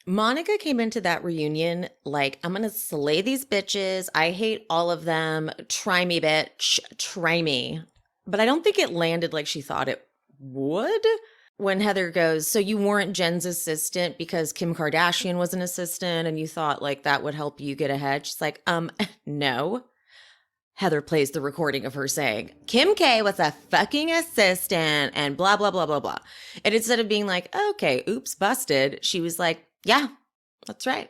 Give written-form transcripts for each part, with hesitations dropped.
Monica came into that reunion like, I'm going to slay these bitches. I hate all of them. Try me, bitch. Try me. But I don't think it landed like she thought it would. When Heather goes, so you weren't Jen's assistant because Kim Kardashian was an assistant and you thought like that would help you get ahead? She's like, no. Heather plays the recording of her saying, Kim K was a fucking assistant and blah, blah, blah, blah, blah. And instead of being like, okay, oops, busted, she was like, yeah, that's right.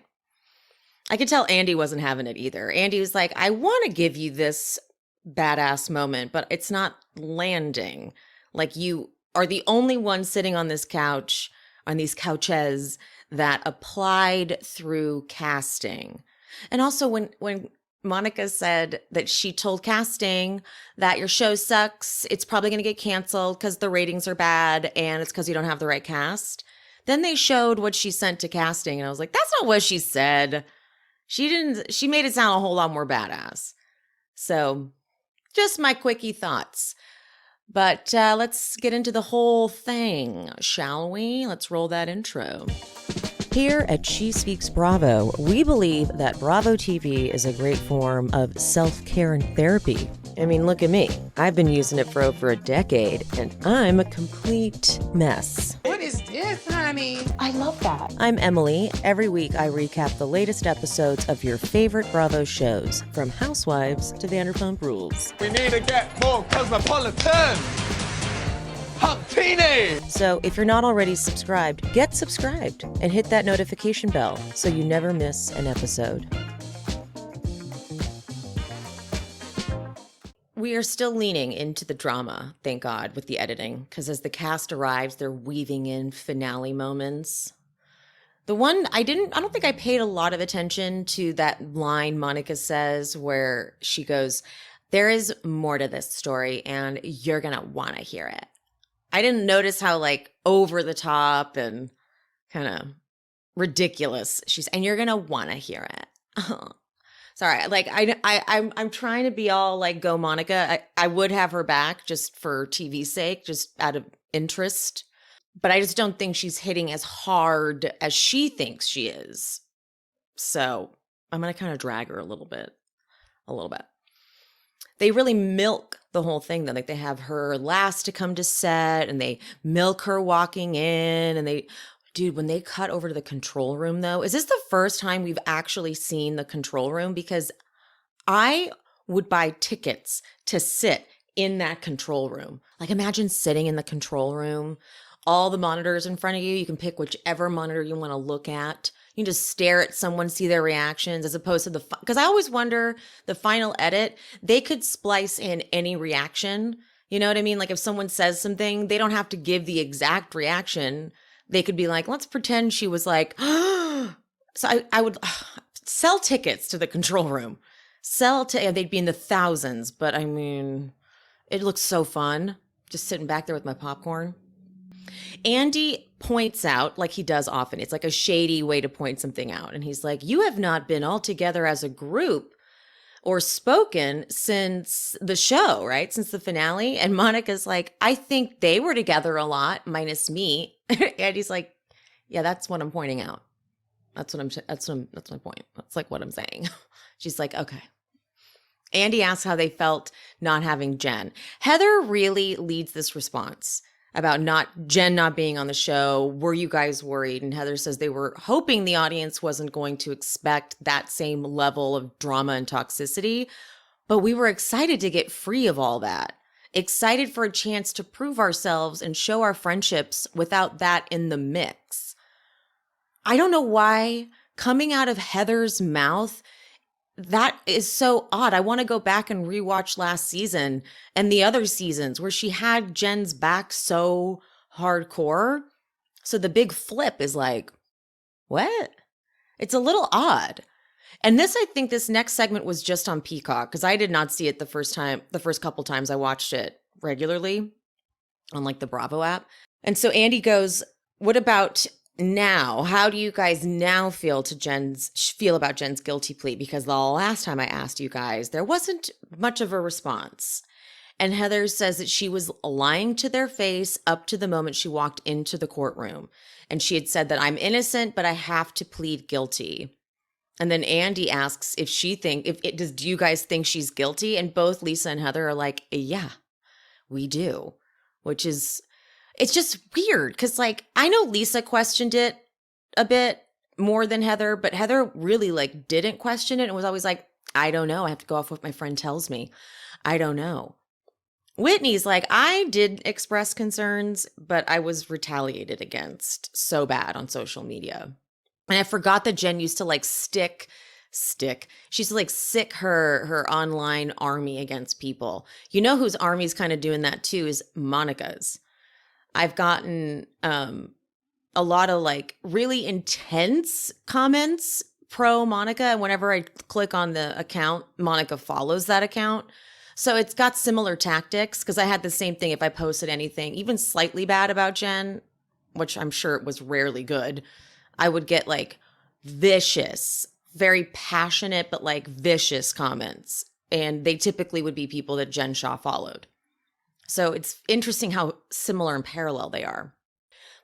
I could tell Andy wasn't having it either. Andy was like, I want to give you this badass moment, but it's not landing. Like, you are the only one sitting on this couch, on these couches, that applied through casting. And also when Monica said that she told casting that your show sucks, it's probably going to get canceled because the ratings are bad and it's because you don't have the right cast. Then they showed what she sent to casting and I was like, that's not what she said. She made it sound a whole lot more badass. So just my quickie thoughts. But let's get into the whole thing, shall we? Let's roll that intro. Here at She Speaks Bravo, we believe that Bravo TV is a great form of self-care and therapy. I mean, look at me. I've been using it for over a decade, and I'm a complete mess. What is this, honey? I love that. I'm Emily. Every week, I recap the latest episodes of your favorite Bravo shows, from Housewives to Vanderpump Rules. We need to get more cosmopolitan. Hot teeny. So if you're not already subscribed, get subscribed and hit that notification bell so you never miss an episode. We are still leaning into the drama, thank God, with the editing, because as the cast arrives, they're weaving in finale moments. The one I don't think I paid a lot of attention to that line Monica says where she goes, there is more to this story and you're going to want to hear it. I didn't notice how like over the top and kind of ridiculous and you're going to want to hear it. Sorry, like I'm trying to be all like go Monica. I would have her back just for TV's sake, just out of interest. But I just don't think she's hitting as hard as she thinks she is. So I'm going to kind of drag her a little bit. They really milk the whole thing though. Like they have her last to come to set and they milk her walking in and dude, when they cut over to the control room though, is this the first time we've actually seen the control room? Because I would buy tickets to sit in that control room. Like imagine sitting in the control room, all the monitors in front of you. You can pick whichever monitor you want to look at. You can just stare at someone, see their reactions as opposed to because I always wonder the final edit, they could splice in any reaction. You know what I mean? Like if someone says something, they don't have to give the exact reaction. They could be like, let's pretend she was like, so I would sell tickets to the control room. They'd be in the thousands, but I mean, it looks so fun just sitting back there with my popcorn. Andy points out, like he does often, it's like a shady way to point something out. And he's like, you have not been all together as a group or spoken since the show, right? Since the finale. And Monica's like, I think they were together a lot, minus me. And he's like, yeah, that's what I'm pointing out. That's my point. That's like what I'm saying. She's like, okay. Andy asks how they felt not having Jen. Heather really leads this response about Jen not being on the show. Were you guys worried? And Heather says they were hoping the audience wasn't going to expect that same level of drama and toxicity, but we were excited to get free of all that. Excited for a chance to prove ourselves and show our friendships without that in the mix. I don't know why coming out of Heather's mouth, that is so odd. I want to go back and rewatch last season and the other seasons where she had Jen's back so hardcore. So the big flip is like, what? It's a little odd. And I think this next segment was just on Peacock because I did not see it the first couple times I watched it regularly on like the Bravo app. And so Andy goes, what about now? How do you guys now feel about Jen's guilty plea? Because the last time I asked you guys, there wasn't much of a response. And Heather says that she was lying to their face up to the moment she walked into the courtroom. And she had said that I'm innocent, but I have to plead guilty. And then Andy asks if do you guys think she's guilty? And both Lisa and Heather are like, yeah, we do, which is, it's just weird. Cause like, I know Lisa questioned it a bit more than Heather, but Heather really like didn't question it and was always like, I don't know. I have to go off what my friend tells me. I don't know. Whitney's like, I did express concerns, but I was retaliated against so bad on social media. And I forgot that Jen used to like stick. She used to like sick her online army against people. You know whose army's kind of doing that too is Monica's. I've gotten a lot of like really intense comments pro Monica. And whenever I click on the account, Monica follows that account. So it's got similar tactics because I had the same thing if I posted anything, even slightly bad about Jen, which I'm sure it was rarely good. I would get like vicious, very passionate, but like vicious comments. And they typically would be people that Jen Shah followed. So it's interesting how similar and parallel they are.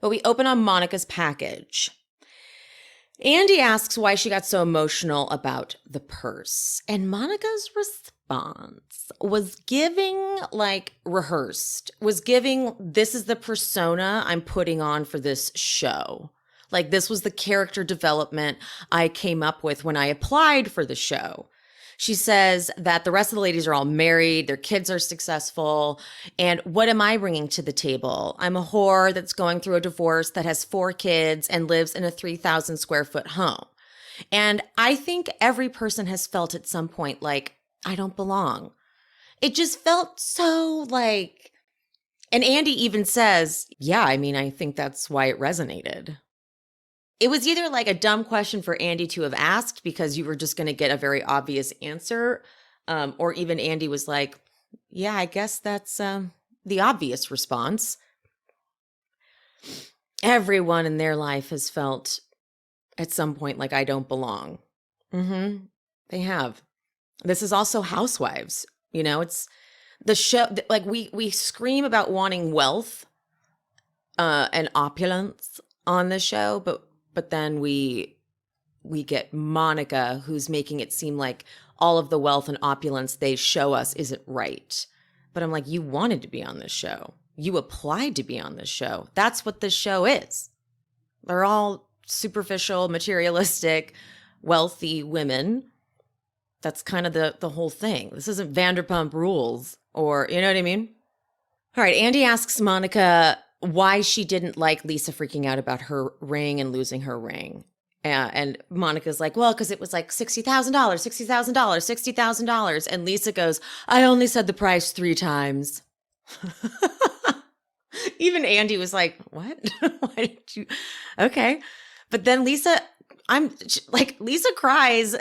But we open on Monica's package. Andy asks why she got so emotional about the purse. And Monica's response was giving like rehearsed, was giving, this is the persona I'm putting on for this show. Like this was the character development I came up with when I applied for the show. She says that the rest of the ladies are all married, their kids are successful, and what am I bringing to the table? I'm a whore that's going through a divorce that has 4 kids and lives in a 3,000 square foot home. And I think every person has felt at some point like, I don't belong. It just felt so like, and Andy even says, yeah, I mean, I think that's why it resonated. It was either like a dumb question for Andy to have asked because you were just going to get a very obvious answer. Or even Andy was like, yeah, I guess that's the obvious response. Everyone in their life has felt at some point like I don't belong. They have. This is also Housewives. You know, it's the show, like we scream about wanting wealth and opulence on the show, but then we get Monica, who's making it seem like all of the wealth and opulence they show us isn't right. But I'm like, you wanted to be on this show. You applied to be on this show. That's what this show is. They're all superficial, materialistic, wealthy women. That's kind of the whole thing. This isn't Vanderpump Rules or, you know what I mean? All right, Andy asks Monica why she didn't like Lisa freaking out about her ring and losing her ring. And Monica's like, well, because it was like $60,000, $60,000, $60,000. And Lisa goes, I only said the price 3 times. Even Andy was like, what? Why did you? Okay. But then Lisa cries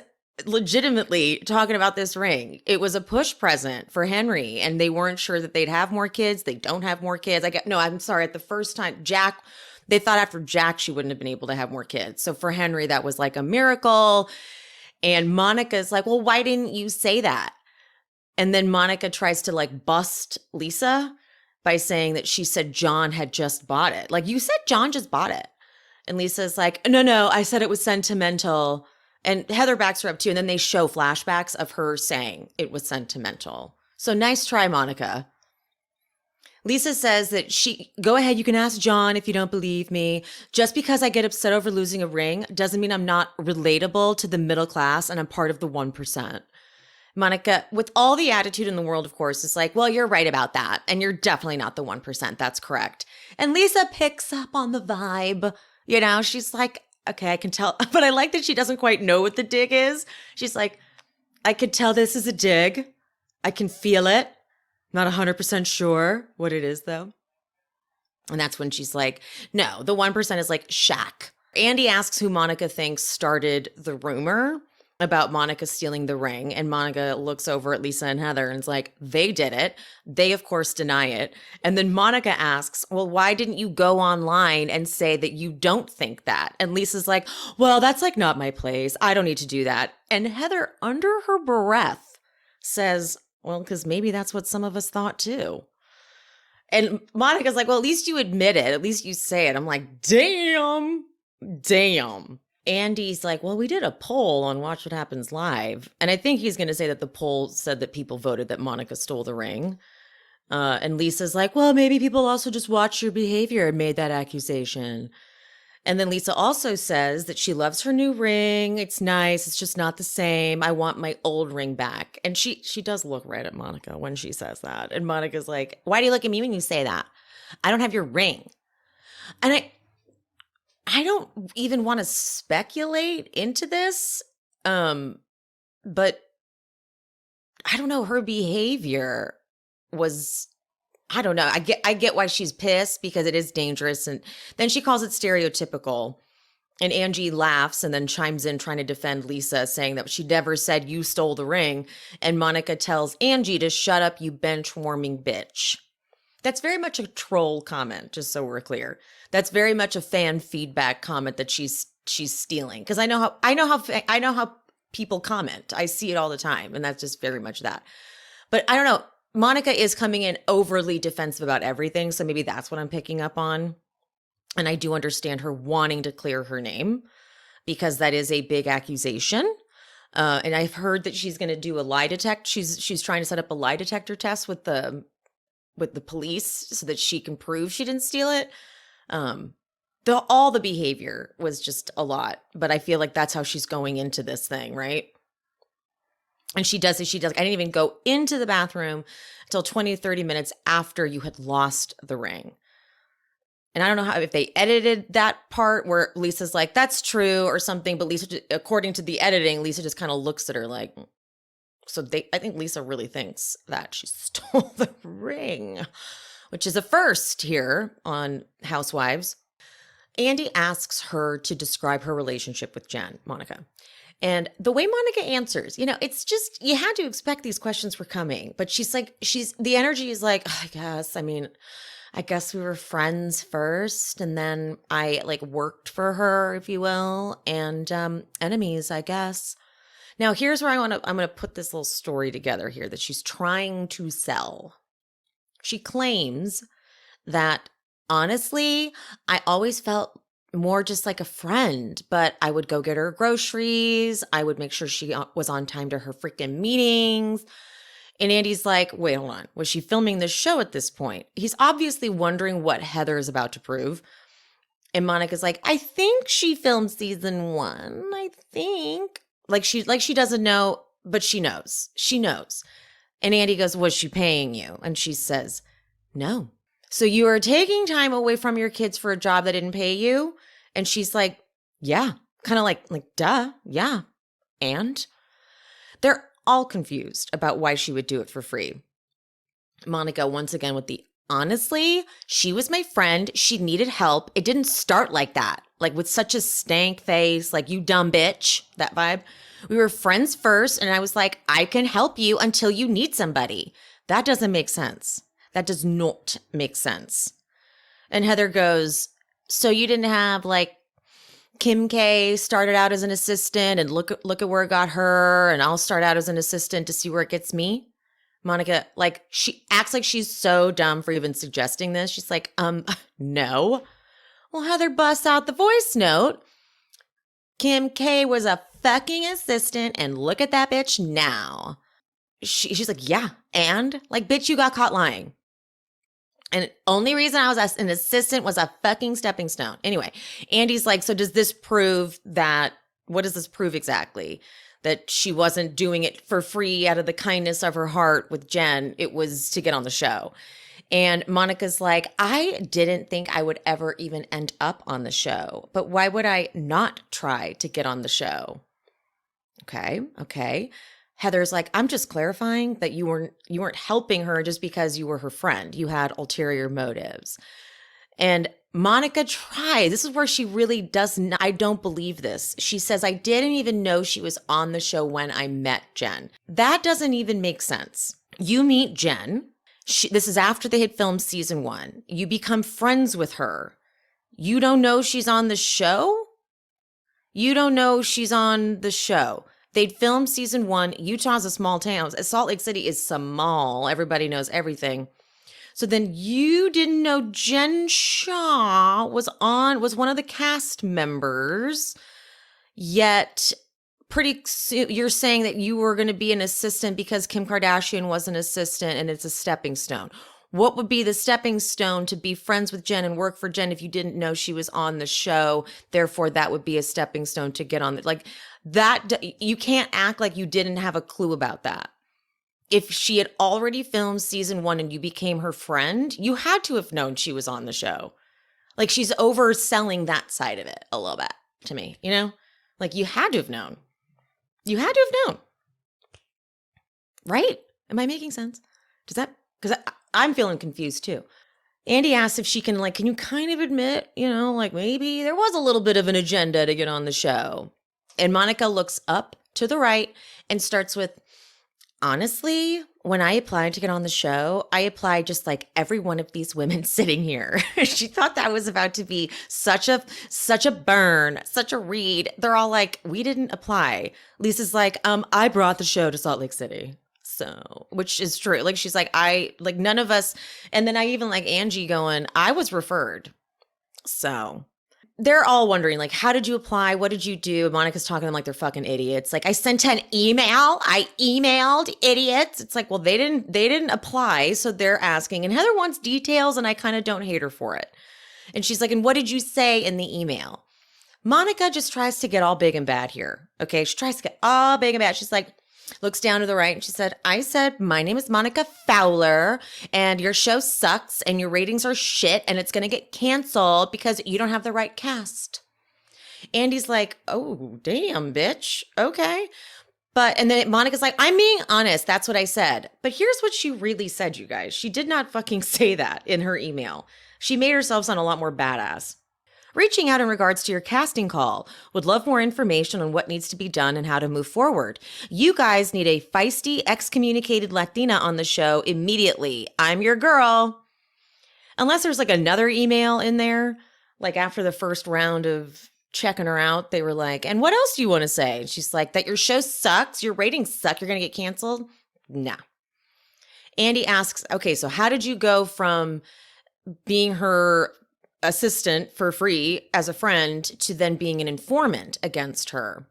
legitimately talking about this ring. It was a push present for Henry, and they weren't sure that they'd have more kids. They don't have more kids. I'm sorry. At the first time, they thought after Jack, she wouldn't have been able to have more kids. So for Henry, that was like a miracle. And Monica's like, well, why didn't you say that? And then Monica tries to like bust Lisa by saying that she said John had just bought it. Like, you said John just bought it. And Lisa's like, no, I said it was sentimental. And Heather backs her up too. And then they show flashbacks of her saying it was sentimental. So nice try, Monica. Lisa says that go ahead, you can ask John if you don't believe me. Just because I get upset over losing a ring doesn't mean I'm not relatable to the middle class and I'm part of the 1%. Monica, with all the attitude in the world, of course, is like, well, you're right about that. And you're definitely not the 1%. That's correct. And Lisa picks up on the vibe. You know, she's like, okay, I can tell. But I like that she doesn't quite know what the dig is. She's like, I could tell this is a dig. I can feel it. Not 100% sure what it is, though. And that's when she's like, no, the 1% is like Shaq. Andy asks who Monica thinks started the rumor about Monica stealing the ring. And Monica looks over at Lisa and Heather and is like, they did it. They, of course, deny it. And then Monica asks, well, why didn't you go online and say that you don't think that? And Lisa's like, well, that's like not my place. I don't need to do that. And Heather, under her breath, says, well, because maybe that's what some of us thought too. And Monica's like, well, at least you admit it. At least you say it. I'm like, damn. Andy's like, well, we did a poll on Watch What Happens Live. And I think he's going to say that the poll said that people voted that Monica stole the ring. And Lisa's like, well, maybe people also just watched your behavior and made that accusation. And then Lisa also says that she loves her new ring. It's nice. It's just not the same. I want my old ring back. And she does look right at Monica when she says that. And Monica's like, why do you look at me when you say that? I don't have your ring. And I don't even want to speculate into this. But I don't know, her behavior was, I don't know. I get why she's pissed because it is dangerous. And then she calls it stereotypical. And Angie laughs and then chimes in trying to defend Lisa, saying that she never said you stole the ring. And Monica tells Angie to shut up, you bench warming bitch. That's very much a troll comment, just so we're clear. That's very much a fan feedback comment that she's stealing. Because I know how people comment. I see it all the time, and that's just very much that. But I don't know. Monica is coming in overly defensive about everything, so maybe that's what I'm picking up on. And I do understand her wanting to clear her name because that is a big accusation. And I've heard that she's going to do a lie detect. She's trying to set up a lie detector test with the police so that she can prove she didn't steal it. All the behavior was just a lot, but I feel like that's how she's going into this thing, right? And she does. I didn't even go into the bathroom until 20, 30 minutes after you had lost the ring. And I don't know if they edited that part where Lisa's like, that's true or something. But Lisa, according to the editing, Lisa just kind of looks at her like, I think Lisa really thinks that she stole the ring, which is a first here on Housewives. Andy asks her to describe her relationship with Monica. And the way Monica answers, it's just, you had to expect these questions were coming. But the energy is like, I guess we were friends first. And then I worked for her, if you will, and enemies, I guess. Now, here's where I'm going to put this little story together here that she's trying to sell. She claims that, honestly, I always felt more just like a friend, but I would go get her groceries. I would make sure she was on time to her freaking meetings. And Andy's like, wait, hold on. Was she filming this show at this point? He's obviously wondering what Heather is about to prove. And Monica's like, I think she filmed season 1. I think. Like she doesn't know, but she knows. She knows. And Andy goes, was she paying you? And she says, no. So you are taking time away from your kids for a job that didn't pay you? And she's like, yeah. Kind of like, duh, yeah. And they're all confused about why she would do it for free. Monica, once again, with the honestly, she was my friend. She needed help. It didn't start like that. Like with such a stank face, like you dumb bitch, that vibe. We were friends first. And I was like, I can help you until you need somebody. That doesn't make sense. That does not make sense. And Heather goes, so you didn't have Kim K started out as an assistant and look at where it got her, and I'll start out as an assistant to see where it gets me? Monica, she acts like she's so dumb for even suggesting this. She's like, no. Well, Heather busts out the voice note. Kim K was a fucking assistant, and look at that bitch now. She's like, yeah, and? Bitch, you got caught lying. And only reason I was an assistant was a fucking stepping stone. Anyway, Andy's like, so does this prove that, what does this prove exactly? That she wasn't doing it for free out of the kindness of her heart with Jen. It was to get on the show. And Monica's like, I didn't think I would ever even end up on the show. But why would I not try to get on the show? Okay. Heather's like, I'm just clarifying that you weren't helping her just because you were her friend. You had ulterior motives. And Monica tries. This is where she really does not, I don't believe this. She says, I didn't even know she was on the show when I met Jen. That doesn't even make sense. You meet Jen. This is after they had filmed season 1. You become friends with her. You don't know she's on the show? You don't know she's on the show. They'd filmed season 1. Utah's a small town. Salt Lake City is small. Everybody knows everything. So then you didn't know Jen Shaw was one of the cast members, yet you're saying that you were going to be an assistant because Kim Kardashian was an assistant and it's a stepping stone. What would be the stepping stone to be friends with Jen and work for Jen if you didn't know she was on the show? Therefore, that would be a stepping stone to get on like that. You can't act like you didn't have a clue about that. If she had already filmed season 1 and you became her friend, you had to have known she was on the show. Like, she's overselling that side of it a little bit to me, you know? Like, you had to have known. You had to have known. Right? Am I making sense? Does that, because I'm feeling confused too. Andy asks if she can, like, can you kind of admit, you know, like maybe there was a little bit of an agenda to get on the show. And Monica looks up to the right and starts with, honestly, when I applied to get on the show, I applied just like every one of these women sitting here. She thought that was about to be such a burn, such a read. They're all like, we didn't apply. Lisa's like, I brought the show to Salt Lake City. So, which is true. Like, she's like, none of us. And then I even like Angie going, I was referred. So they're all wondering, like, how did you apply? What did you do? Monica's talking to them like they're fucking idiots. Like, I sent an email. I emailed idiots. It's like, well, they didn't apply. So they're asking. And Heather wants details, and I kind of don't hate her for it. And she's like, and what did you say in the email? Monica just tries to get all big and bad here. Okay. She tries to get all big and bad. She's like, looks down to the right and she said, I said, my name is Monica Fowler and your show sucks and your ratings are shit and it's going to get canceled because you don't have the right cast. Andy's like, oh, damn, bitch. Okay. And then Monica's like, I'm being honest. That's what I said. But here's what she really said, you guys. She did not fucking say that in her email. She made herself sound a lot more badass. Reaching out in regards to your casting call. Would love more information on what needs to be done and how to move forward. You guys need a feisty, excommunicated Latina on the show immediately. I'm your girl. Unless there's like another email in there, like after the first round of checking her out, they were like, and what else do you want to say? And she's like, that your show sucks, your ratings suck, you're going to get canceled? Nah. Andy asks, okay, so how did you go from being her assistant for free as a friend to then being an informant against her?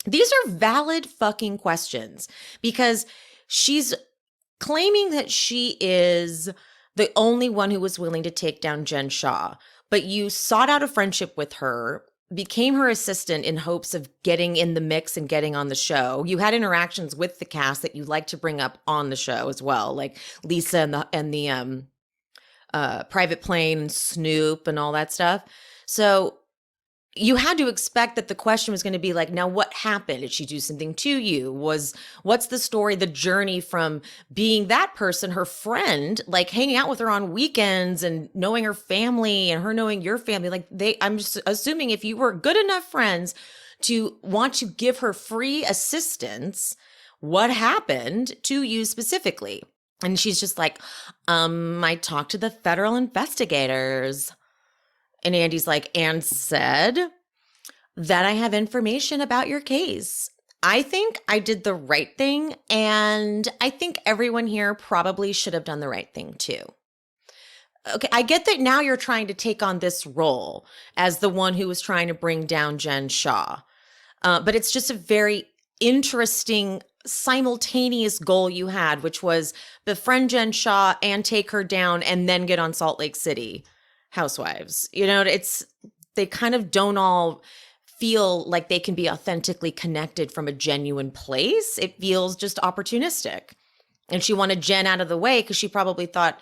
These are valid fucking questions because she's claiming that she is the only one who was willing to take down Jen Shaw, but you sought out a friendship with her, became her assistant in hopes of getting in the mix and getting on the show. You had interactions with the cast that you like to bring up on the show as well, like Lisa and the Private Plane and Snoop and all that stuff. So you had to expect that the question was going to be like, now what happened? Did she do something to you? What's the story, the journey from being that person, her friend, like hanging out with her on weekends and knowing her family and her knowing your family? Like I'm just assuming if you were good enough friends to want to give her free assistance, what happened to you specifically? And she's just like, I talked to the federal investigators. And Andy's like, and said that I have information about your case. I think I did the right thing. And I think everyone here probably should have done the right thing too. Okay, I get that now you're trying to take on this role as the one who was trying to bring down Jen Shaw. But it's just a very interesting simultaneous goal you had, which was befriend Jen Shaw and take her down and then get on Salt Lake City Housewives. You know, they kind of don't all feel like they can be authentically connected from a genuine place. It feels just opportunistic. And she wanted Jen out of the way because she probably thought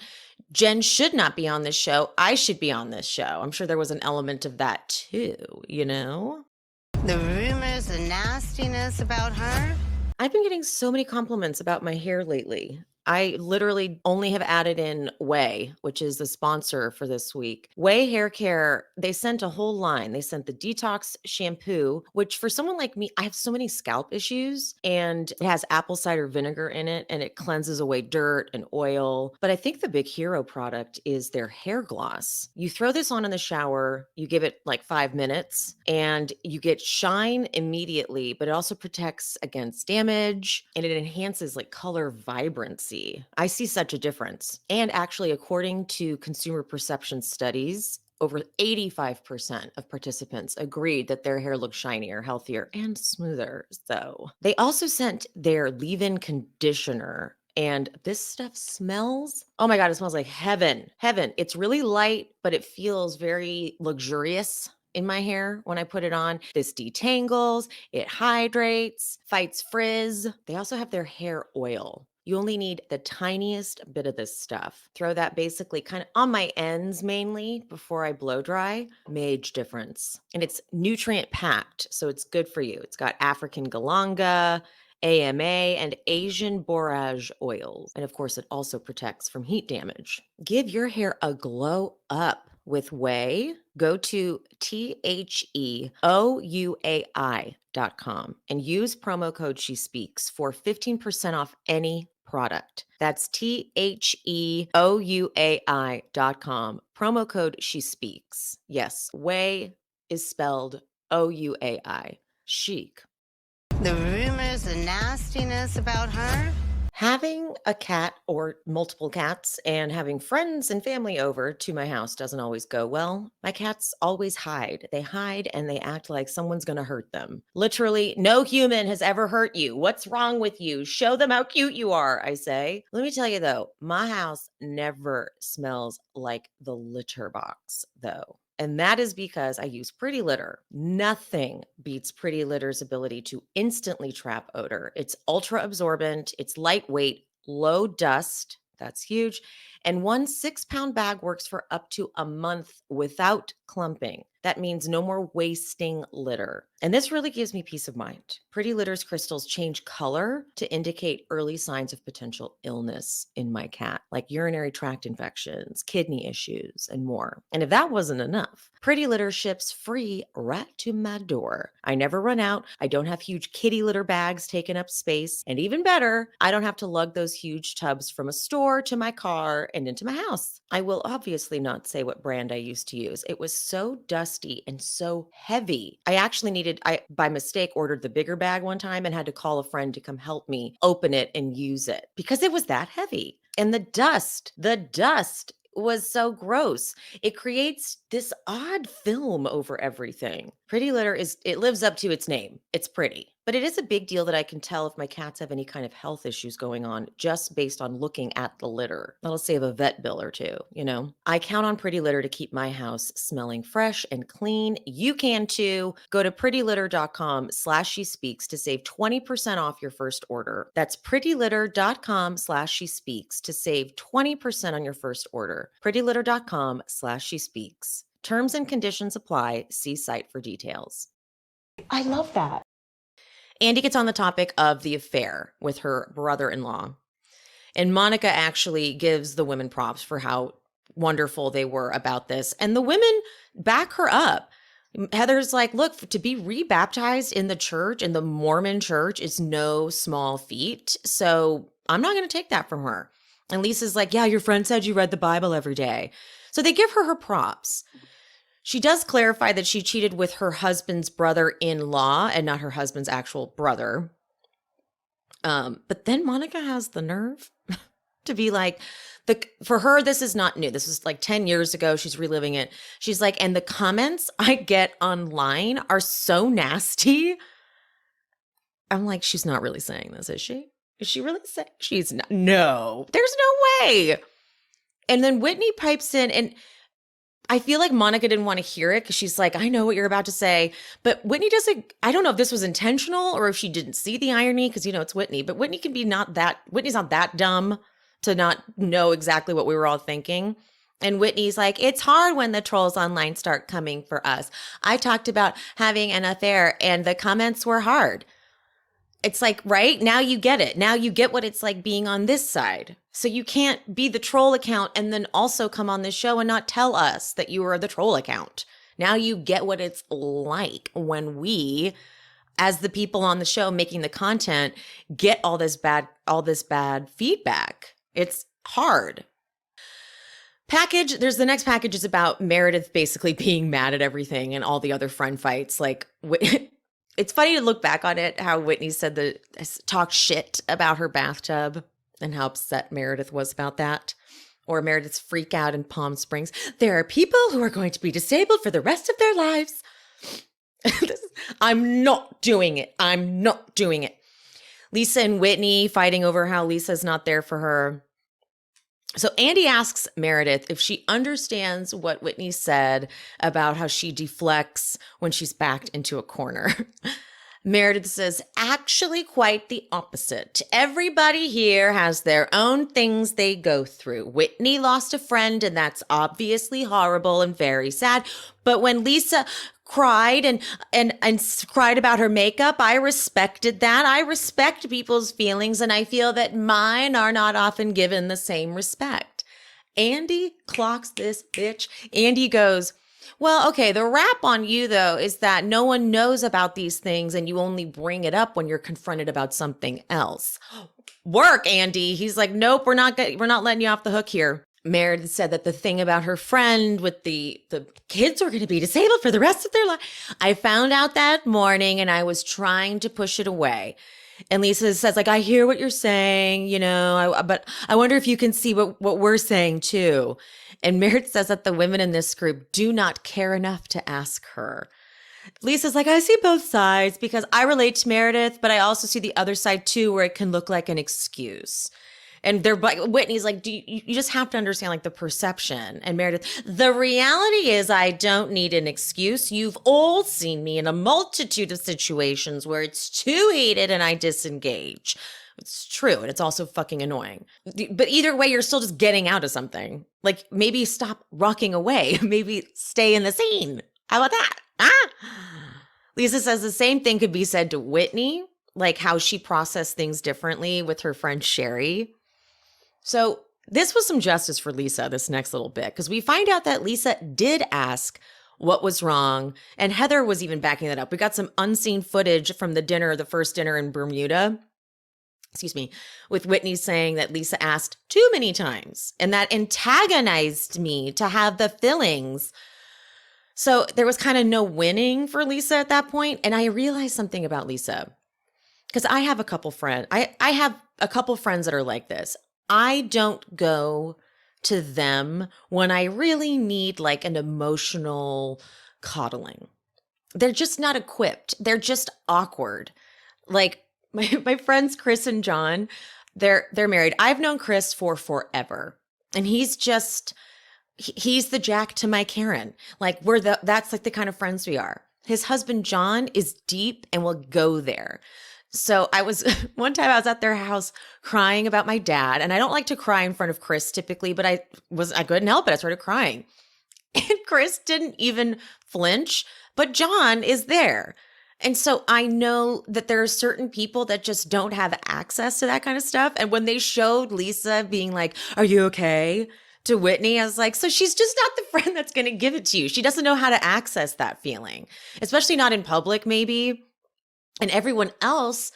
Jen should not be on this show. I should be on this show. I'm sure there was an element of that too, you know? The rumors, the nastiness about her. I've been getting so many compliments about my hair lately. I literally only have added in Way, which is the sponsor for this week. Way Hair Care, they sent a whole line. They sent the detox shampoo, which for someone like me, I have so many scalp issues, and it has apple cider vinegar in it, and it cleanses away dirt and oil. But I think the big hero product is their hair gloss. You throw this on in the shower, you give it like 5 minutes, and you get shine immediately, but it also protects against damage, and it enhances like color vibrancy. see. I see such a difference. And actually, according to consumer perception studies, over 85% of participants agreed that their hair looked shinier, healthier, and smoother. So they also sent their leave-in conditioner, and this stuff smells, oh my God, it smells like heaven. Heaven. It's really light, but it feels very luxurious in my hair when I put it on. This detangles, it hydrates, fights frizz. They also have their hair oil. You only need the tiniest bit of this stuff. Throw that basically kind of on my ends mainly before I blow dry. Major difference. And it's nutrient packed, so it's good for you. It's got African galanga, AMA, and Asian borage oils. And of course, it also protects from heat damage. Give your hair a glow up with Whey. Go to THEOUAI.com and use promo code SheSpeaks for 15% off any product. That's THEOUAI.com. Promo code SheSpeaks. Yes, Whey is spelled OUAI. Chic. The rumors, the nastiness about her. Having a cat or multiple cats and having friends and family over to my house doesn't always go well. My cats always hide. They hide and they act like someone's going to hurt them. Literally, no human has ever hurt you. What's wrong with you? Show them how cute you are, I say. Let me tell you though, my house never smells like the litter box though. And that is because I use Pretty Litter. Nothing beats Pretty Litter's ability to instantly trap odor. It's ultra absorbent, it's lightweight, low dust. That's huge. And one 6-pound bag works for up to a month without clumping. That means no more wasting litter. And this really gives me peace of mind. Pretty Litter's crystals change color to indicate early signs of potential illness in my cat, like urinary tract infections, kidney issues, and more. And if that wasn't enough, Pretty Litter ships free right to my door. I never run out. I don't have huge kitty litter bags taking up space. And even better, I don't have to lug those huge tubs from a store to my car and into my house. I will obviously not say what brand I used to use. It was so dusty and so heavy. I by mistake ordered the bigger bag one time and had to call a friend to come help me open it and use it because it was that heavy. And the dust was so gross. It creates this odd film over everything. Pretty Litter it lives up to its name. It's pretty. But it is a big deal that I can tell if my cats have any kind of health issues going on just based on looking at the litter. That'll save a vet bill or two, you know? I count on Pretty Litter to keep my house smelling fresh and clean. You can too. Go to prettylitter.com/SheSpeaks to save 20% off your first order. That's prettylitter.com/SheSpeaks to save 20% on your first order. prettylitter.com/SheSpeaks. Terms and conditions apply. See site for details. I love that. Andy gets on the topic of the affair with her brother-in-law. And Monica actually gives the women props for how wonderful they were about this. And the women back her up. Heather's like, look, to be rebaptized in the church, in the Mormon church, is no small feat. So I'm not going to take that from her. And Lisa's like, yeah, your friend said you read the Bible every day. So they give her props. She does clarify that she cheated with her husband's brother-in-law and not her husband's actual brother. But then Monica has the nerve to be like, for her, this is not new. This was like 10 years ago. She's reliving it. She's like, and the comments I get online are so nasty. I'm like, she's not really saying this, is she? Is she really saying? She's not. No, there's no way. And then Whitney pipes in, and I feel like Monica didn't want to hear it because she's like, I know what you're about to say. But Whitney doesn't, I don't know if this was intentional or if she didn't see the irony because, you know, it's Whitney. But Whitney's not that dumb to not know exactly what we were all thinking. And Whitney's like, it's hard when the trolls online start coming for us. I talked about having an affair and the comments were hard. It's like, right? Now you get it. Now you get what it's like being on this side. So you can't be the troll account and then also come on this show and not tell us that you are the troll account. Now you get what it's like when we, as the people on the show making the content, get all this bad feedback. It's hard. There's the next package is about Meredith basically being mad at everything and all the other friend fights. Like, it's funny to look back on it, how Whitney said talk shit about her bathtub. and how upset Meredith was about that. Or Meredith's freak out in Palm Springs. There are people who are going to be disabled for the rest of their lives. I'm not doing it. I'm not doing it. Lisa and Whitney fighting over how Lisa's not there for her. So Andy asks Meredith if she understands what Whitney said about how she deflects when she's backed into a corner. Meredith says, actually quite the opposite. Everybody here has their own things they go through. Whitney lost a friend, and that's obviously horrible and very sad. But when Lisa cried and cried about her makeup, I respected that. I respect people's feelings, and I feel that mine are not often given the same respect. Andy clocks this bitch. Andy goes, well, okay, the rap on you, though, is that no one knows about these things and you only bring it up when you're confronted about something else. Work, Andy. He's like, nope, we're not letting you off the hook here. Meredith said that the thing about her friend with the kids were going to be disabled for the rest of their life. I found out that morning and I was trying to push it away. And Lisa says, like, I hear what you're saying, but I wonder if you can see what we're saying too. And Meredith says that the women in this group do not care enough to ask her. Lisa's like, I see both sides because I relate to Meredith, but I also see the other side too, where it can look like an excuse. And Whitney's like, you just have to understand like the perception. And Meredith, the reality is I don't need an excuse. You've all seen me in a multitude of situations where it's too heated and I disengage. It's true. And it's also fucking annoying. But either way, you're still just getting out of something. Like maybe stop rocking away. Maybe stay in the scene. How about that? Lisa says the same thing could be said to Whitney, like how she processed things differently with her friend Sherry. So this was some justice for Lisa, this next little bit, because we find out that Lisa did ask what was wrong. And Heather was even backing that up. We got some unseen footage from the first dinner in Bermuda. With Whitney saying that Lisa asked too many times and that antagonized me to have the fillings. So there was kind of no winning for Lisa at that point. And I realized something about Lisa because I have a couple friends. I have a couple friends that are like this. I don't go to them when I really need like an emotional coddling. They're just not equipped. They're just awkward. Like, my friends Chris and John, they're married. I've known Chris for forever. And he's the Jack to my Karen. Like that's like the kind of friends we are. His husband John is deep and will go there. So one time I was at their house crying about my dad, and I don't like to cry in front of Chris typically, but I couldn't help it. I started crying. And Chris didn't even flinch, but John is there. And so I know that there are certain people that just don't have access to that kind of stuff. And when they showed Lisa being like, are you okay? To Whitney, I was like, so she's just not the friend that's going to give it to you. She doesn't know how to access that feeling, especially not in public, maybe. And everyone else,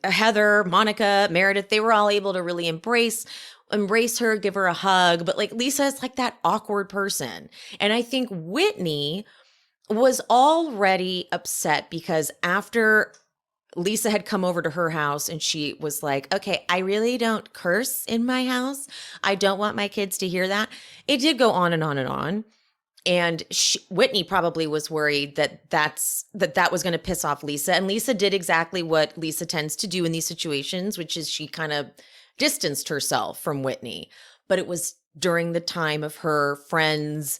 Heather, Monica, Meredith, they were all able to really embrace her, give her a hug. But like Lisa is like that awkward person. And I think Whitney was already upset because after Lisa had come over to her house and she was like, okay, I really don't curse in my house. I don't want my kids to hear that. It did go on and on and on. And Whitney probably was worried that was going to piss off Lisa. And Lisa did exactly what Lisa tends to do in these situations, which is she kind of distanced herself from Whitney. But it was during the time of her friend's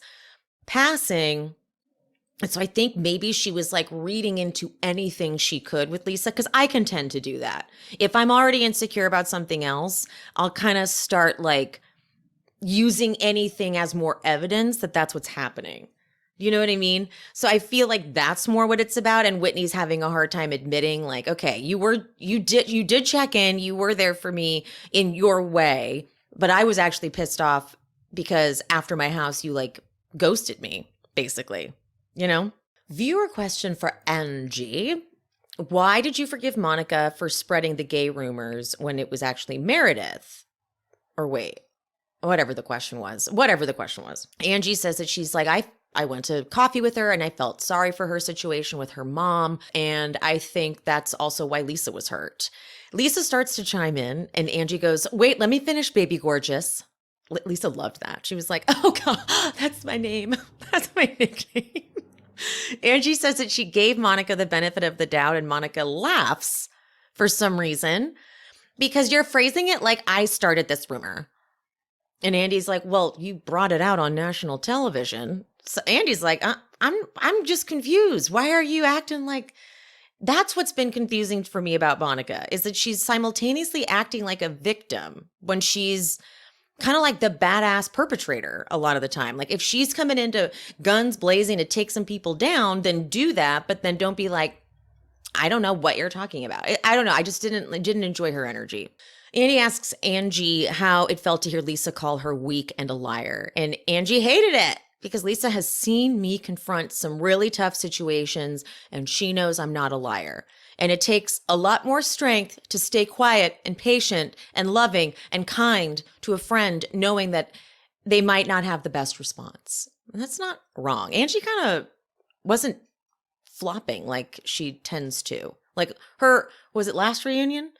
passing. And so I think maybe she was like reading into anything she could with Lisa, because I can tend to do that. If I'm already insecure about something else, I'll kind of start like using anything as more evidence that that's what's happening. You know what I mean? So I feel like that's more what it's about. And Whitney's having a hard time admitting like, okay, you did check in. You were there for me in your way, but I was actually pissed off because after my house, you like ghosted me, basically. You know? Viewer question for Angie. Why did you forgive Monica for spreading the gay rumors when it was actually Meredith? Or wait, whatever the question was. Angie says that she's like, I went to coffee with her and I felt sorry for her situation with her mom. And I think that's also why Lisa was hurt. Lisa starts to chime in and Angie goes, wait, let me finish, baby gorgeous. Lisa loved that. She was like, oh God, that's my name. That's my nickname. Angie says that she gave Monica the benefit of the doubt and Monica laughs for some reason because you're phrasing it like I started this rumor. And Andy's like, well, you brought it out on national television. So Andy's like, I'm just confused. Why are you acting like... That's what's been confusing for me about Monica is that she's simultaneously acting like a victim when she's kind of like the badass perpetrator a lot of the time. Like if she's coming into guns blazing to take some people down, then do that. But then don't be like, I don't know what you're talking about. I don't know. I just didn't enjoy her energy. Andy asks Angie how it felt to hear Lisa call her weak and a liar. And Angie hated it because Lisa has seen me confront some really tough situations and she knows I'm not a liar. And it takes a lot more strength to stay quiet and patient and loving and kind to a friend, knowing that they might not have the best response. And that's not wrong. Angie kind of wasn't flopping like she tends to. Like her, was it last reunion?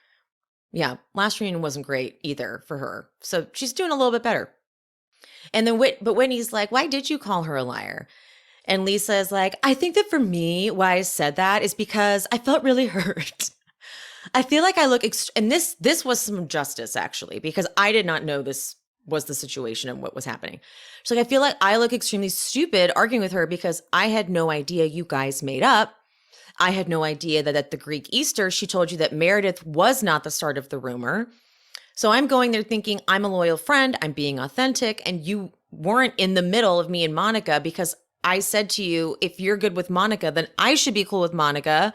Yeah, last reunion wasn't great either for her. So she's doing a little bit better. And then but Whitney's like, why did you call her a liar? And Lisa is like, I think that for me, why I said that is because I felt really hurt. I feel like I look, and this was some justice actually, because I did not know this was the situation and what was happening. She's like, I feel like I look extremely stupid arguing with her because I had no idea you guys made up. I had no idea that at the Greek Easter, she told you that Meredith was not the start of the rumor. So I'm going there thinking I'm a loyal friend, I'm being authentic, and you weren't in the middle of me and Monica because I said to you, if you're good with Monica, then I should be cool with Monica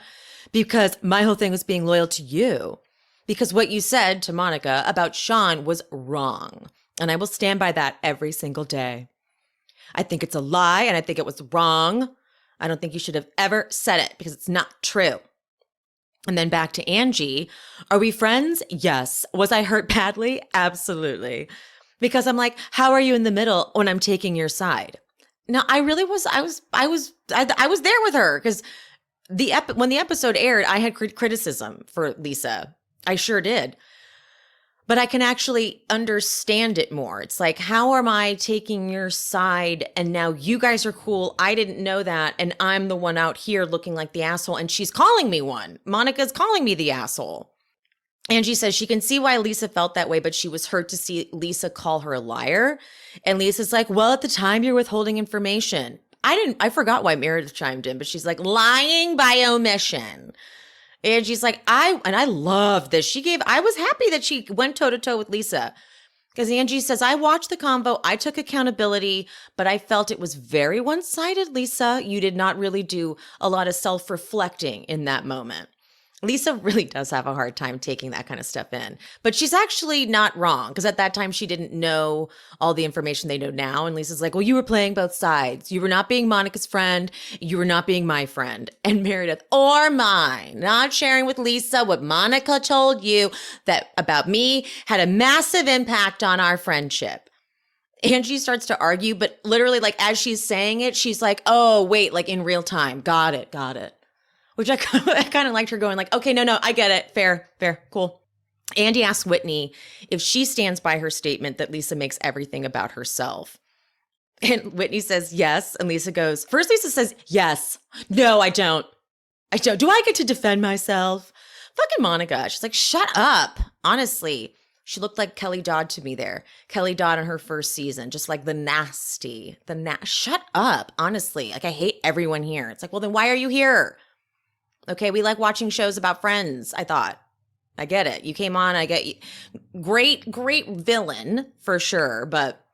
because my whole thing was being loyal to you. Because what you said to Monica about Sean was wrong. And I will stand by that every single day. I think it's a lie and I think it was wrong. I don't think you should have ever said it because it's not true. And then back to Angie. Are we friends? Yes. Was I hurt badly? Absolutely. Because I'm like, how are you in the middle when I'm taking your side? No, I really was. I was there with her because when the episode aired, I had criticism for Lisa. I sure did. But I can actually understand it more. It's like, how am I taking your side and now you guys are cool? I didn't know that. And I'm the one out here looking like the asshole. And she's calling me one. Monica's calling me the asshole. Angie says she can see why Lisa felt that way, but she was hurt to see Lisa call her a liar. And Lisa's like, well, at the time you're withholding information. I forgot why Meredith chimed in, but she's like, lying by omission. Angie's like, I love this. I was happy that she went toe to toe with Lisa because Angie says, I watched the convo. I took accountability, but I felt it was very one-sided, Lisa. You did not really do a lot of self-reflecting in that moment. Lisa really does have a hard time taking that kind of stuff in, but she's actually not wrong because at that time she didn't know all the information they know now. And Lisa's like, well, you were playing both sides. You were not being Monica's friend. You were not being my friend. And Meredith, or mine, not sharing with Lisa what Monica told you that about me had a massive impact on our friendship. Angie starts to argue, but literally like as she's saying it, she's like, oh, wait, like in real time. Got it. Which I kind of liked her going like, okay, no, I get it. Fair, cool. Andy asks Whitney if she stands by her statement that Lisa makes everything about herself. And Whitney says yes. And Lisa goes, first Lisa says, yes. No, I don't. Do I get to defend myself? Fucking Monica. She's like, shut up. Honestly, she looked like Kelly Dodd to me there. Kelly Dodd in her first season, just like the nasty, shut up. Honestly, like I hate everyone here. It's like, well, then why are you here? Okay, we like watching shows about friends, I thought. I get it. You came on, I get you. Great villain for sure, but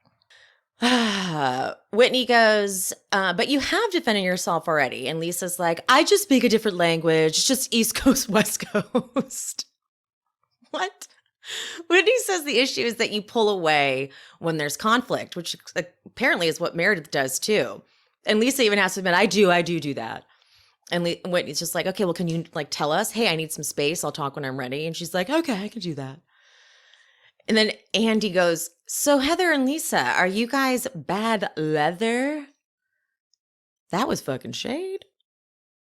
Whitney goes, but you have defended yourself already. And Lisa's like, I just speak a different language. It's just East Coast, West Coast. What? Whitney says the issue is that you pull away when there's conflict, which apparently is what Meredith does too. And Lisa even has to admit, I do that. And Whitney's just like, okay, well, can you like tell us, hey, I need some space. I'll talk when I'm ready. And she's like, okay, I can do that. And then Andy goes, so Heather and Lisa, are you guys bad leather? That was fucking shade.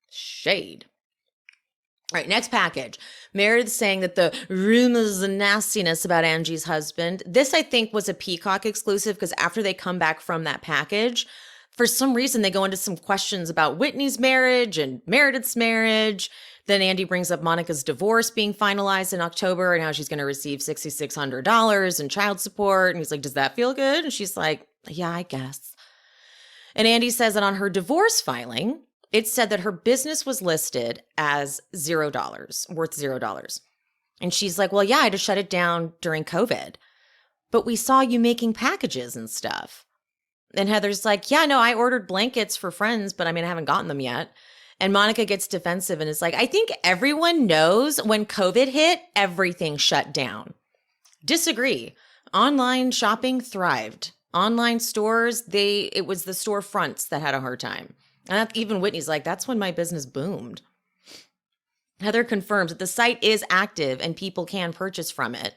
Shade. All right, next package. Meredith saying that the rumors and nastiness about Angie's husband. This, I think, was a Peacock exclusive because after they come back from that package, for some reason, they go into some questions about Whitney's marriage and Meredith's marriage. Then Andy brings up Monica's divorce being finalized in October and how she's going to receive $6,600 in child support. And he's like, does that feel good? And she's like, yeah, I guess. And Andy says that on her divorce filing, it said that her business was listed as $0, worth $0. And she's like, well, yeah, I had to shut it down during COVID. But we saw you making packages and stuff. And Heather's like, yeah, no, I ordered blankets for friends, but I mean, I haven't gotten them yet. And Monica gets defensive and is like, I think everyone knows when COVID hit, everything shut down. Disagree. Online shopping thrived. Online stores, it was the storefronts that had a hard time. And even Whitney's like, that's when my business boomed. Heather confirms that the site is active and people can purchase from it.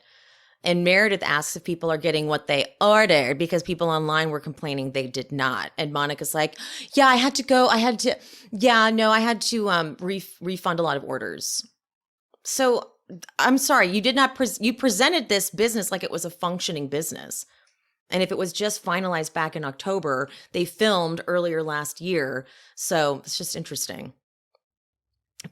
And Meredith asks if people are getting what they ordered because people online were complaining they did not. And Monica's like, yeah, I had to refund a lot of orders. So I'm sorry, you did not, you presented this business like it was a functioning business. And if it was just finalized back in October, they filmed earlier last year. So it's just interesting.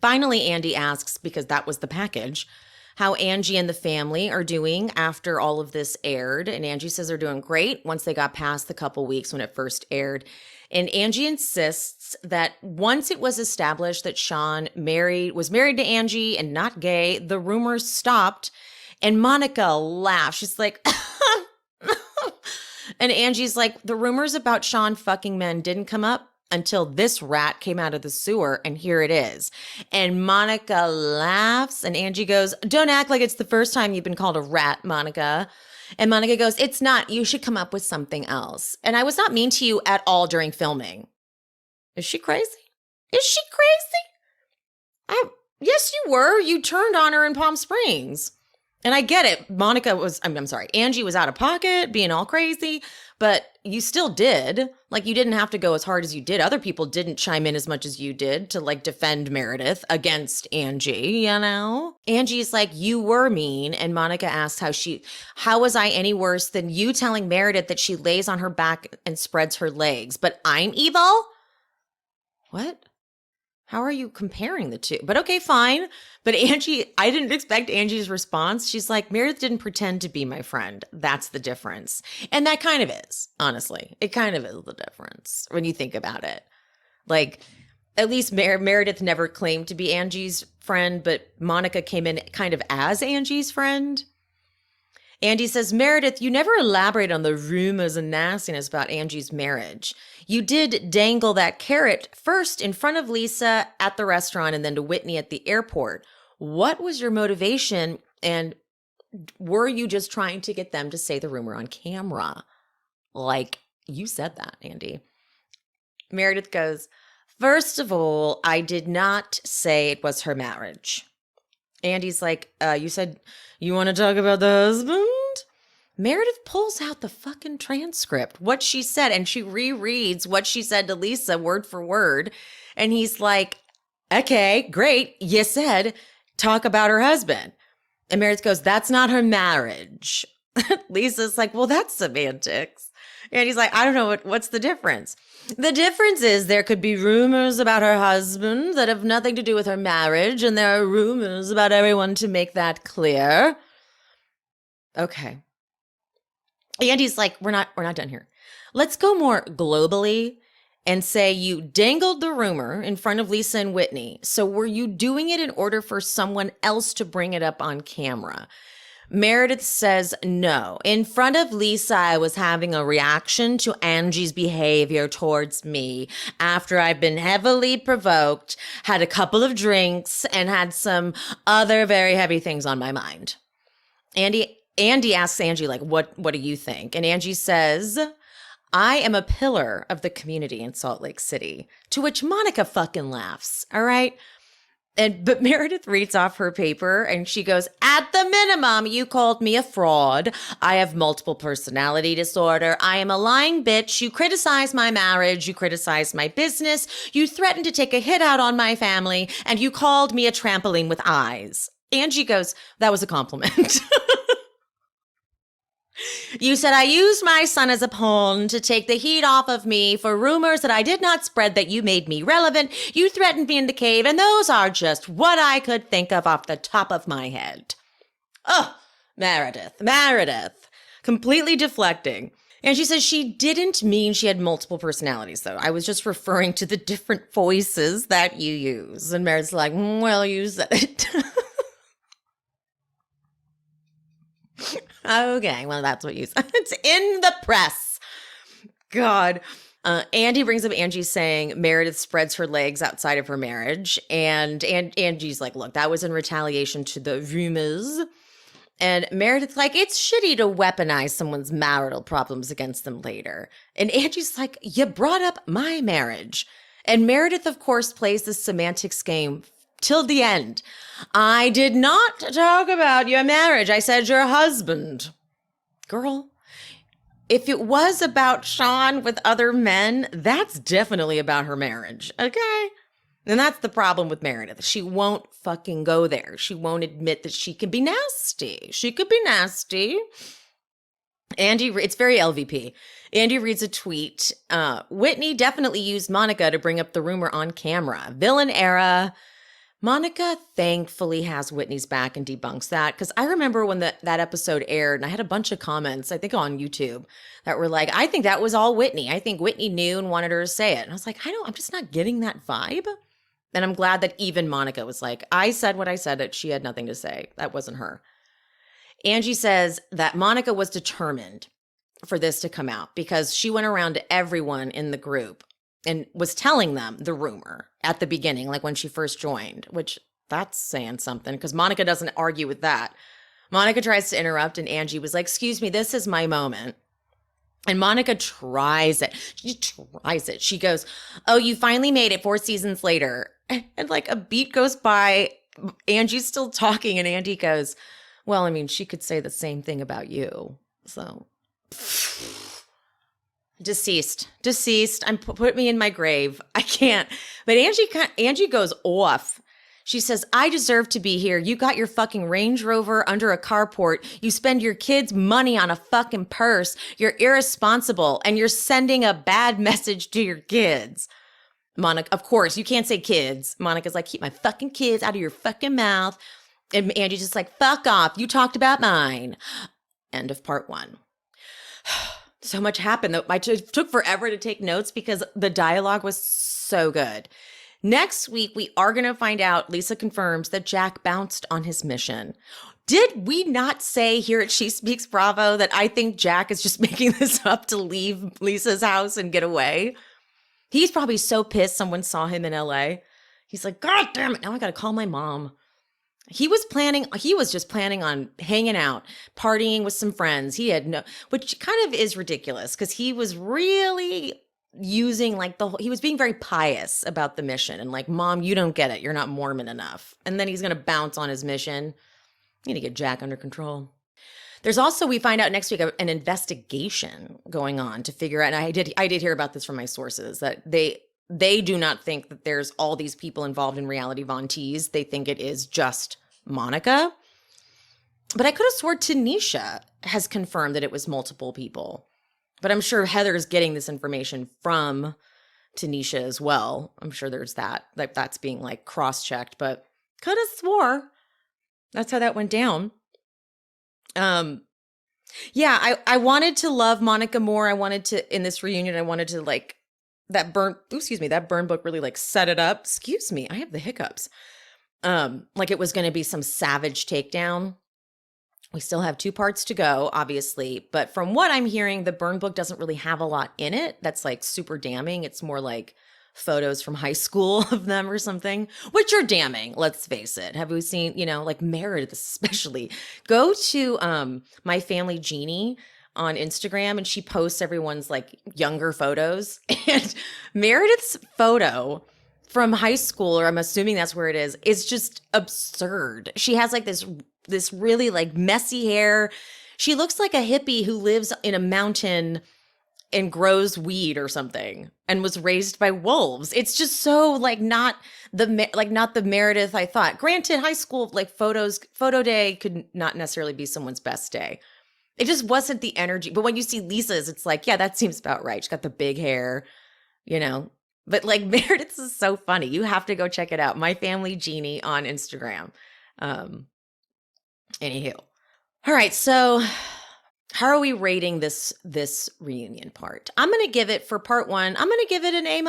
Finally, Andy asks, because that was the package, how Angie and the family are doing after all of this aired. And Angie says they're doing great once they got past the couple weeks when it first aired. And Angie insists that once it was established that Sean was married to Angie and not gay, the rumors stopped. And Monica laughs. She's like, and Angie's like, the rumors about Sean fucking men didn't come up until this rat came out of the sewer, and here it is. And Monica laughs, and Angie goes, don't act like it's the first time you've been called a rat, Monica. And Monica goes, it's not. You should come up with something else. And I was not mean to you at all during filming. Is she crazy? Is she crazy? Yes, you were. You turned on her in Palm Springs. And I get it. Angie was out of pocket, being all crazy, but you still did. Like, you didn't have to go as hard as you did. Other people didn't chime in as much as you did to, like, defend Meredith against Angie, you know? Angie's like, you were mean. And Monica asks how was I any worse than you telling Meredith that she lays on her back and spreads her legs? But I'm evil? What? How are you comparing the two? But okay, fine. But Angie, I didn't expect Angie's response. She's like, Meredith didn't pretend to be my friend. That's the difference. And that kind of is, honestly. It kind of is the difference when you think about it. Like, at least Meredith never claimed to be Angie's friend, but Monica came in kind of as Angie's friend. Andy says, Meredith, you never elaborate on the rumors and nastiness about Angie's marriage. You did dangle that carrot first in front of Lisa at the restaurant and then to Whitney at the airport. What was your motivation? And were you just trying to get them to say the rumor on camera? Like, you said that, Andy. Meredith goes, first of all, I did not say it was her marriage. Andy's like, you said you want to talk about the husband? Meredith pulls out the fucking transcript, what she said, and she rereads what she said to Lisa word for word. And he's like, okay, great. You said talk about her husband. And Meredith goes, that's not her marriage. Lisa's like, well, that's semantics. And he's like, I don't know, what's the difference? The difference is there could be rumors about her husband that have nothing to do with her marriage, and there are rumors about everyone to make that clear. Okay. Andy's like, we're not done here. Let's go more globally and say you dangled the rumor in front of Lisa and Whitney. So were you doing it in order for someone else to bring it up on camera? Meredith says no. In front of Lisa, I was having a reaction to Angie's behavior towards me after I've been heavily provoked, had a couple of drinks, and had some other very heavy things on my mind. Andy asks Angie, like, what do you think? And Angie says, I am a pillar of the community in Salt Lake City, to which Monica fucking laughs, all right? But Meredith reads off her paper and she goes, at the minimum, you called me a fraud. I have multiple personality disorder. I am a lying bitch. You criticize my marriage. You criticize my business. You threatened to take a hit out on my family. And you called me a trampoline with eyes. Angie goes, that was a compliment. You said I used my son as a pawn to take the heat off of me for rumors that I did not spread, that you made me relevant. You threatened me in the cave, and those are just what I could think of off the top of my head. Oh, Meredith, completely deflecting. And she says she didn't mean she had multiple personalities, though. I was just referring to the different voices that you use. And Meredith's like, well, you said it. Okay, well, that's what you said. It's in the press. God. Andy brings up Angie saying Meredith spreads her legs outside of her marriage. And Angie's like, look, that was in retaliation to the rumors. And Meredith's like, it's shitty to weaponize someone's marital problems against them later. And Angie's like, you brought up my marriage. And Meredith, of course, plays this semantics game till the end. I did not talk about your marriage. I said your husband. Girl, if it was about Sean with other men, that's definitely about her marriage, okay? And that's the problem with Meredith. She won't fucking go there. She won't admit that she can be nasty. She could be nasty. Andy, it's very LVP. Andy reads a tweet. Whitney definitely used Monica to bring up the rumor on camera. Villain era. Monica thankfully has Whitney's back and debunks that, because I remember when that episode aired and I had a bunch of comments, I think on YouTube, that were like, I think that was all Whitney. I think Whitney knew and wanted her to say it. And I was like, I'm just not getting that vibe. And I'm glad that even Monica was like, I said what I said, that she had nothing to say. That wasn't her. Angie says that Monica was determined for this to come out because she went around to everyone in the group and was telling them the rumor at the beginning, like when she first joined, which that's saying something because Monica doesn't argue with that. Monica tries to interrupt and Angie was like, excuse me, this is my moment. And Monica tries it. She tries it. She goes, oh, you finally made it 4 seasons later. And like a beat goes by, Angie's still talking and Andy goes, well, I mean, she could say the same thing about you. So Deceased. Put me in my grave. I can't. But Angie goes off. She says, I deserve to be here. You got your fucking Range Rover under a carport. You spend your kids' money on a fucking purse. You're irresponsible and you're sending a bad message to your kids. Monica, of course, you can't say kids. Monica's like, keep my fucking kids out of your fucking mouth. And Angie's just like, fuck off. You talked about mine. End of part 1. So much happened though. It took forever to take notes because the dialogue was so good. Next week, we are going to find out, Lisa confirms that Jack bounced on his mission. Did we not say here at She Speaks Bravo that I think Jack is just making this up to leave Lisa's house and get away? He's probably so pissed someone saw him in LA. He's like, God damn it, now I got to call my mom. He was just planning on hanging out, partying with some friends. Which kind of is ridiculous because he was really using he was being very pious about the mission and like, Mom, you don't get it. You're not Mormon enough. And then he's going to bounce on his mission. You need to get Jack under control. There's also, we find out next week, an investigation going on to figure out, and I did hear about this from my sources, that they do not think that there's all these people involved in Reality Von Tease. They think it is just Monica. But I could have sworn Tanisha has confirmed that it was multiple people. But I'm sure Heather's getting this information from Tanisha as well. I'm sure there's that. Like that's being like cross-checked, but could have swore that's how that went down. Yeah, I wanted to love Monica more. I wanted to, in this reunion, I wanted to like that burn book really like set it up. Excuse me, I have the hiccups. Like it was going to be some savage takedown. We still have 2 parts to go, obviously. But from what I'm hearing, the burn book doesn't really have a lot in it that's like super damning. It's more like photos from high school of them or something, which are damning. Let's face it. Have we seen, like Meredith especially? Go to My Family Jeannie on Instagram and she posts everyone's like younger photos. And Meredith's photo from high school, or I'm assuming that's where it is just absurd. She has like this really like messy hair. She looks like a hippie who lives in a mountain and grows weed or something and was raised by wolves. It's just so like not the Meredith I thought. Granted, high school like photo day could not necessarily be someone's best day. It just wasn't the energy. But when you see Lisa's, it's like, yeah, that seems about right. She's got the big hair, you know. But like Meredith's is so funny. You have to go check it out. My Family Jeannie on Instagram. Anywho. All right, so how are we rating this reunion part? I'm going to give it, for part 1, I'm going to give it an A-.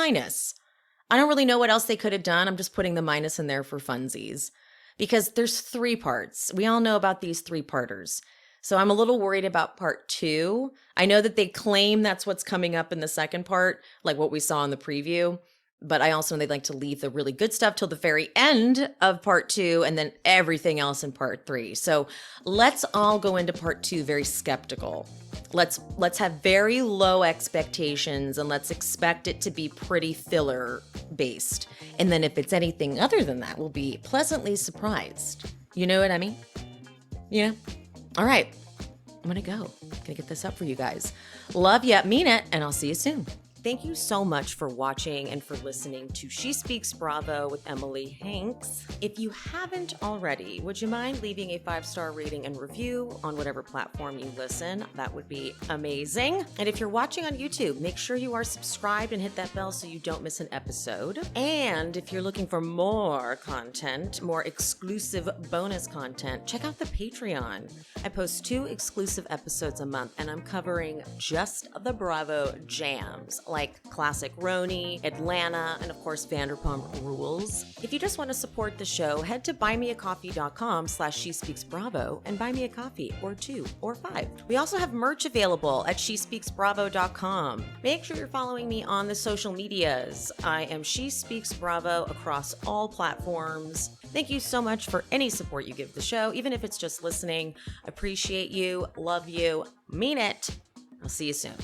I don't really know what else they could have done. I'm just putting the minus in there for funsies because there's 3 parts. We all know about these 3-parters. So I'm a little worried about part 2. I know that they claim that's what's coming up in the second part, like what we saw in the preview. But I also know they like to leave the really good stuff till the very end of part 2 and then everything else in part 3. So let's all go into part 2 very skeptical. Let's have very low expectations and let's expect it to be pretty filler based. And then if it's anything other than that, we'll be pleasantly surprised. You know what I mean? Yeah. All right. I'm going to go. Gonna get this up for you guys. Love ya, mean it, and I'll see you soon. Thank you so much for watching and for listening to She Speaks Bravo with Emily Hanks. If you haven't already, would you mind leaving a 5-star rating and review on whatever platform you listen? That would be amazing. And if you're watching on YouTube, make sure you are subscribed and hit that bell so you don't miss an episode. And if you're looking for more content, more exclusive bonus content, check out the Patreon. I post 2 exclusive episodes a month, and I'm covering just the Bravo jams, like Classic Roni, Atlanta, and of course Vanderpump Rules. If you just want to support the show, head to buymeacoffee.com/SheSpeaksBravo and buy me a coffee, or 2 or 5. We also have merch available at SheSpeaksBravo.com. Make sure you're following me on the social medias. I am She Speaks Bravo across all platforms. Thank you so much for any support you give the show, even if it's just listening. Appreciate you, love you, mean it. I'll see you soon.